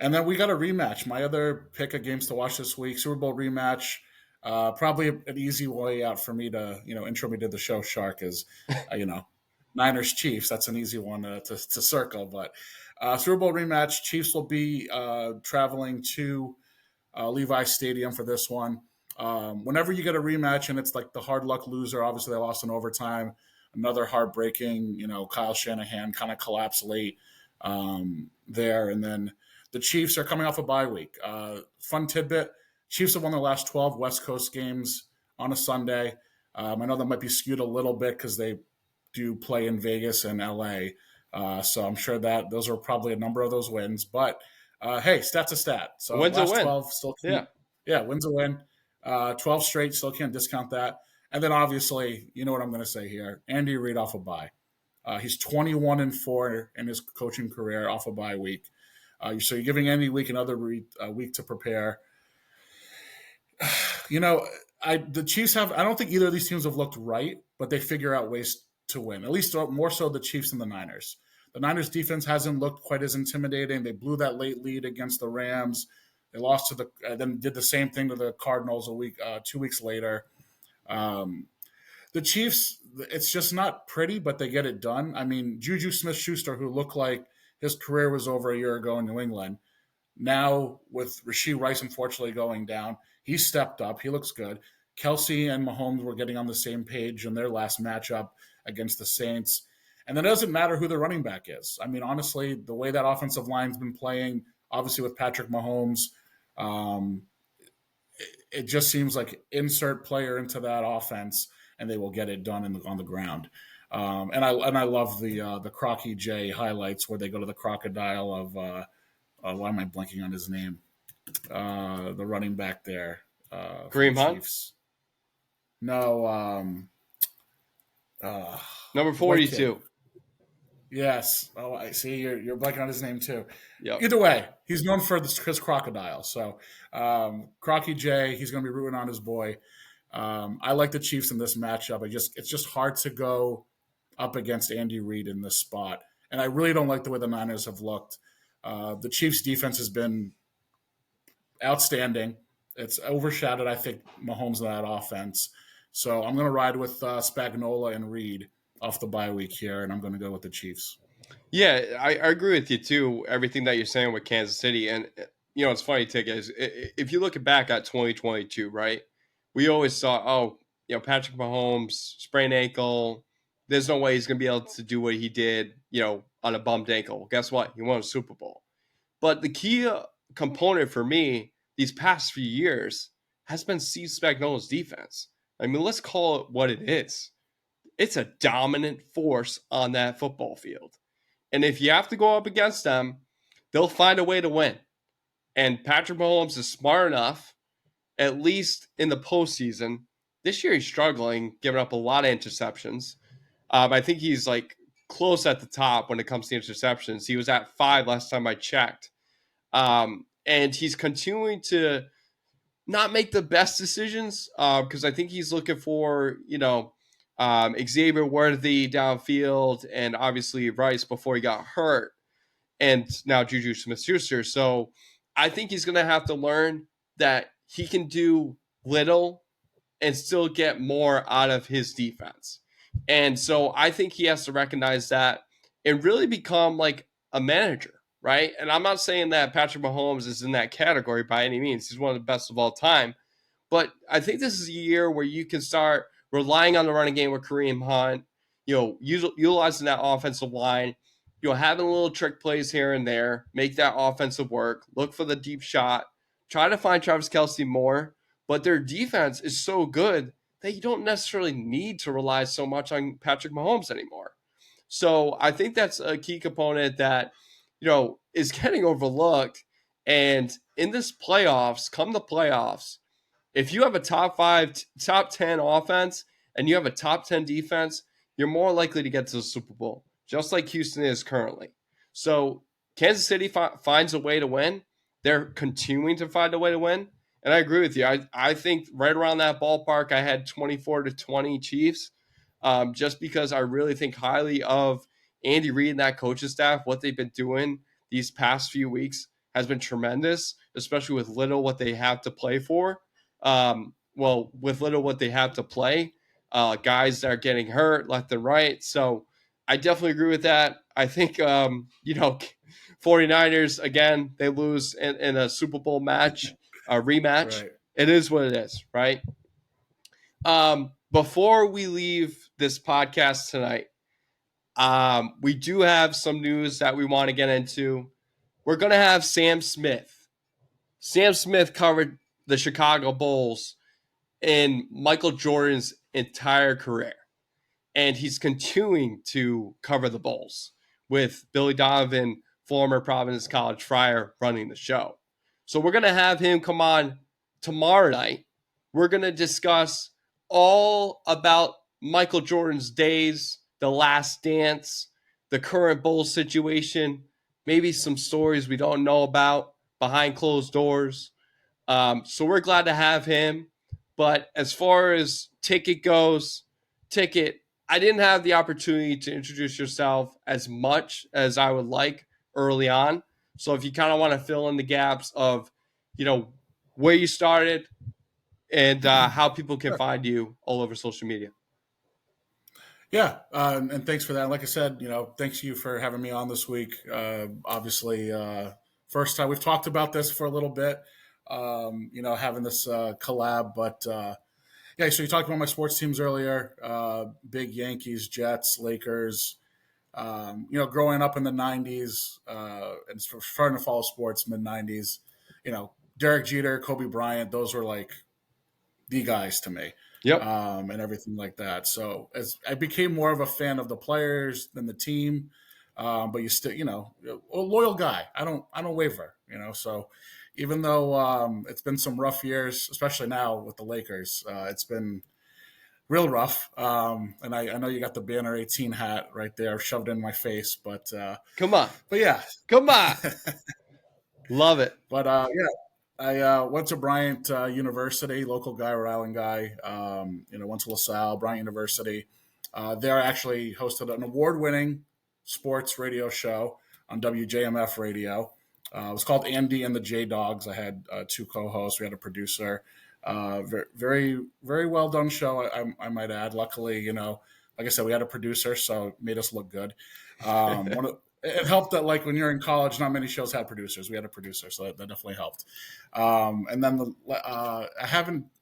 And then we got a rematch. My other pick of games to watch this week, Super Bowl rematch. Probably an easy way out for me to, intro me to the show. Shark is, Niners Chiefs. That's an easy one to circle. But Super Bowl rematch. Chiefs will be traveling to Levi Stadium for this one. Whenever you get a rematch and it's like the hard luck loser, obviously they lost in overtime. Another heartbreaking, Kyle Shanahan kind of collapsed late there. And then the Chiefs are coming off a bye week. Fun tidbit: Chiefs have won their last 12 West Coast games on a Sunday. I know that might be skewed a little bit because they do play in Vegas and LA. So I'm sure that those are probably a number of those wins. But hey, stat's a stat. So Wins a last win. 12 still Yeah. can't. Yeah, wins a win. 12 straight, still can't discount that. And then obviously, you know what I'm going to say here: Andy Reid off a bye. He's 21-4 in his coaching career off a bye week. So you're giving Andy week another week to prepare. The Chiefs have. I don't think either of these teams have looked right, but they figure out ways to win. At least more so the Chiefs than the Niners. The Niners defense hasn't looked quite as intimidating. They blew that late lead against the Rams. They lost to then did the same thing to the Cardinals 2 weeks later. The Chiefs, it's just not pretty, but they get it done. I mean, Juju Smith-Schuster, who looked like his career was over a year ago in New England, now with Rashee Rice unfortunately going down, he stepped up. He looks good. Kelsey and Mahomes were getting on the same page in their last matchup against the Saints. And then it doesn't matter who the running back is. I mean, honestly, the way that offensive line's been playing, obviously with Patrick Mahomes, it just seems like insert player into that offense and they will get it done on the ground. And I love the Crocky J highlights where they go to the crocodile of why am I blanking on his name? The running back there for the Kareem Hunt. Chiefs. No, Number the white kid. 42. Yes. Oh, I see. You're blanking on his name too. Yep. Either way, he's known for his crocodile. So, Crocky J, he's going to be rooting on his boy. I like the Chiefs in this matchup. It's just hard to go up against Andy Reid in this spot, and I really don't like the way the Niners have looked. The Chiefs' defense has been outstanding. It's overshadowed, I think, Mahomes in that offense. So I'm going to ride with Spagnuolo and Reid off the bye week here, and I'm going to go with the Chiefs. Yeah, I agree with you too. Everything that you're saying with Kansas City, and it's funny, Tig, is if you look back at 2022, right? We always saw, Patrick Mahomes sprained ankle. There's no way he's going to be able to do what he did, on a bummed ankle. Well, guess what? He won a Super Bowl. But the key component for me these past few years has been Steve Spagnuolo's defense. I mean, let's call it what it is. It's a dominant force on that football field. And if you have to go up against them, they'll find a way to win. And Patrick Mahomes is smart enough, at least in the postseason. This year he's struggling, giving up a lot of interceptions. I think he's like close at the top when it comes to interceptions. He was at 5 last time I checked. And he's continuing to not make the best decisions because I think he's looking for, Xavier Worthy downfield and obviously Rice before he got hurt, and now Juju Smith-Schuster. So I think he's going to have to learn that he can do little and still get more out of his defense. And so I think he has to recognize that and really become like a manager, right? And I'm not saying that Patrick Mahomes is in that category by any means. He's one of the best of all time. But I think this is a year where you can start relying on the running game with Kareem Hunt, utilizing that offensive line, having little trick plays here and there, make that offensive work, look for the deep shot, try to find Travis Kelce more. But their defense is so good that you don't necessarily need to rely so much on Patrick Mahomes anymore. So I think that's a key component that, is getting overlooked. And in this playoffs, come the playoffs, if you have a top 5, top 10 offense and you have a top 10 defense, you're more likely to get to the Super Bowl, just like Houston is currently. So Kansas City finds a way to win. They're continuing to find a way to win. And I agree with you. I think right around that ballpark, I had 24-20 Chiefs, just because I really think highly of Andy Reid and that coaching staff, what they've been doing these past few weeks. has been tremendous, especially with little what they have to play for. With little what they have to play, guys that are getting hurt left and right. So I definitely agree with that. I think, 49ers, again, they lose in a Super Bowl match, a rematch. Right. It is what it is, right? Before we leave this podcast tonight, we do have some news that we want to get into. We're going to have Sam Smith. Sam Smith covered the Chicago Bulls in Michael Jordan's entire career. And he's continuing to cover the Bulls with Billy Donovan, former Providence College Friar, running the show. So we're going to have him come on tomorrow night. We're going to discuss all about Michael Jordan's days, the last dance, the current Bulls situation, maybe some stories we don't know about behind closed doors. So we're glad to have him. But as far as Ticket goes, Ticket, I didn't have the opportunity to introduce yourself as much as I would like early on. So if you kind of want to fill in the gaps of, where you started and how people can Sure. find you all over social media. Yeah, and thanks for that. Like I said, thanks to you for having me on this week. Obviously, first time we've talked about this for a little bit. Having this collab, but yeah. So you talked about my sports teams earlier. Big Yankees, Jets, Lakers. Growing up in the '90s and starting to follow sports mid '90s. Derek Jeter, Kobe Bryant. Those were like the guys to me, Yep. and everything like that. So as I became more of a fan of the players than the team, but you still, a loyal guy. I don't waver. So even though it's been some rough years, especially now with the Lakers, it's been real rough. And I know you got the Banner 18 hat right there shoved in my face, but Come on. yeah. Come on. Love it. But yeah, I went to Bryant University, local guy, Rhode Island guy. Went to LaSalle, Bryant University. There, I actually hosted an award-winning sports radio show on WJMF radio. It was called Andy and the J Dogs. I had two co-hosts. We had a producer. Very, very well done show. I might add. Luckily, like I said, we had a producer, so it made us look good. It helped that, like, when you're in college, not many shows had producers. We had a producer, so that definitely helped. And then I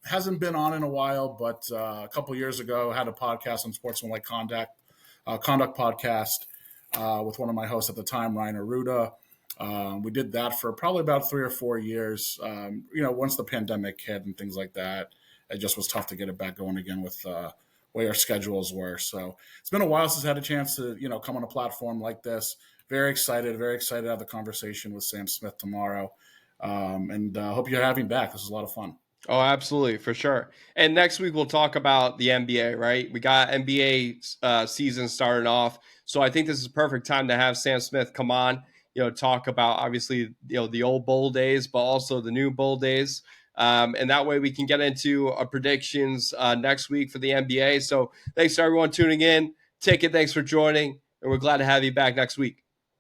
hasn't been on in a while, but a couple years ago, I had a podcast on sportsmanlike conduct podcast with one of my hosts at the time, Ryan Aruda. We did that for probably about 3 or 4 years. Once the pandemic hit and things like that, it just was tough to get it back going again with way our schedules were. So it's been a while since I had a chance to, come on a platform like this. Very excited to have the conversation with Sam Smith tomorrow. And hope you're having me back. This is a lot of fun. Oh, absolutely, for sure. And next week we'll talk about the NBA, right? We got NBA season starting off. So I think this is a perfect time to have Sam Smith come on, talk about obviously, the old bowl days, but also the new bowl days. And that way we can get into predictions next week for the NBA. So thanks to everyone tuning in. Ticket, thanks for joining. And we're glad to have you back next week.